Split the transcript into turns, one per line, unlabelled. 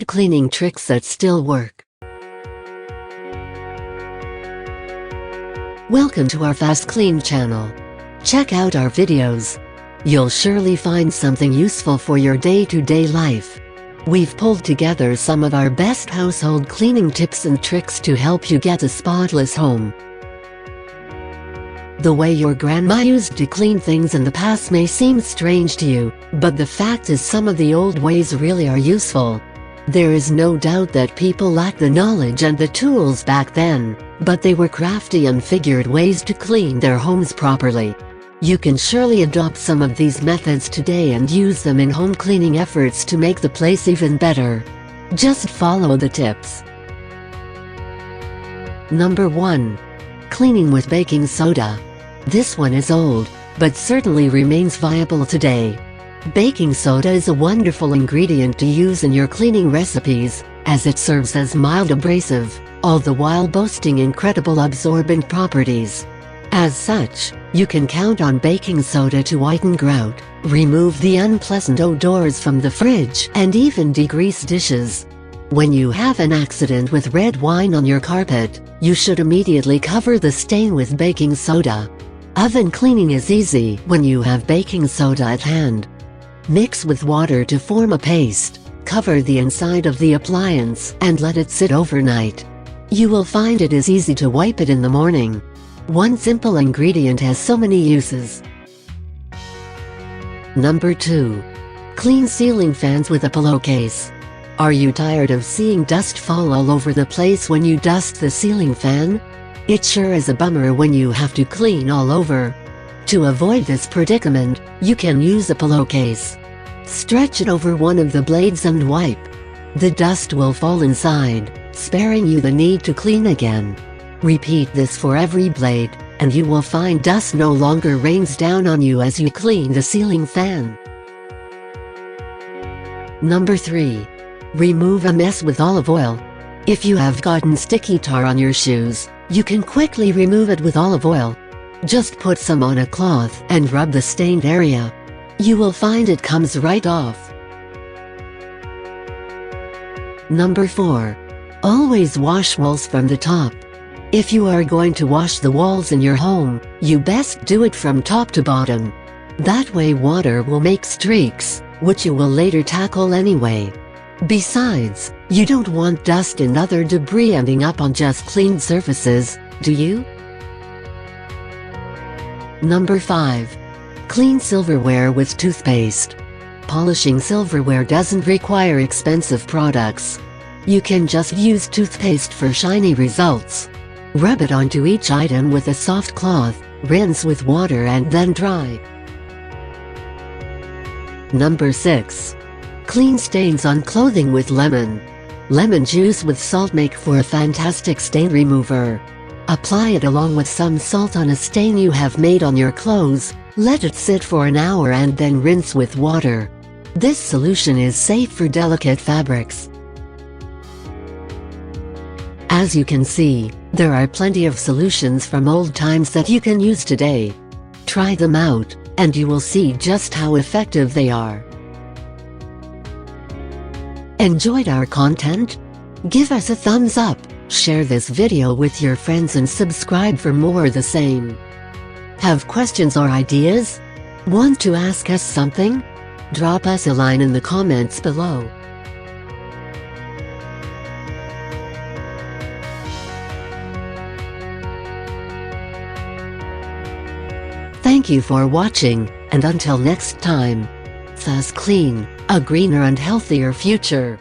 old cleaning tricks that still work. Welcome to our FastKlean channel. Check out our videos. You'll surely find something useful for your day-to-day life. We've pulled together some of our best household cleaning tips and tricks to help you get a spotless home. The way your grandma used to clean things in the past may seem strange to you, but the fact is some of the old ways really are useful. There is no doubt that people lacked the knowledge and the tools back then, but they were crafty and figured ways to clean their homes properly. You can surely adopt some of these methods today and use them in home cleaning efforts to make the place even better. Just follow the tips. Number 1. Cleaning with baking soda. This one is old, but certainly remains viable today. Baking soda is a wonderful ingredient to use in your cleaning recipes, as it serves as mild abrasive, all the while boasting incredible absorbent properties. As such, you can count on baking soda to whiten grout, remove the unpleasant odors from the fridge, and even degrease dishes. When you have an accident with red wine on your carpet, you should immediately cover the stain with baking soda. Oven cleaning is easy when you have baking soda at hand. Mix with water to form a paste, cover the inside of the appliance, and let it sit overnight. You will find it is easy to wipe it in the morning. One simple ingredient has so many uses. Number 2. Clean ceiling fans with a pillowcase. Are you tired of seeing dust fall all over the place when you dust the ceiling fan? It sure is a bummer when you have to clean all over. To avoid this predicament, you can use a pillowcase. Stretch it over one of the blades and wipe. The dust will fall inside, sparing you the need to clean again. Repeat this for every blade, and you will find dust no longer rains down on you as you clean the ceiling fan. Number 3. Remove a mess with olive oil. If you have gotten sticky tar on your shoes, you can quickly remove it with olive oil. Just put some on a cloth and rub the stained area. You will find it comes right off. Number 4. Always wash walls from the top. If you are going to wash the walls in your home, you best do it from top to bottom. That way water will make streaks, which you will later tackle anyway. Besides, you don't want dust and other debris ending up on just cleaned surfaces, do you? Number 5. Clean silverware with toothpaste. Polishing silverware doesn't require expensive products. You can just use toothpaste for shiny results. Rub it onto each item with a soft cloth, rinse with water and then dry. Number 6. Clean stains on clothing with lemon. Lemon juice with salt make for a fantastic stain remover. Apply it along with some salt on a stain you have made on your clothes, let it sit for an hour and then rinse with water. This solution is safe for delicate fabrics. As you can see, there are plenty of solutions from old times that you can use today. Try them out, and you will see just how effective they are. Enjoyed our content? Give us a thumbs up, share this video with your friends and subscribe for more of the same. Have questions or ideas? Want to ask us something? Drop us a line in the comments below. Thank you for watching, and until next time, FastKlean, a greener and healthier future.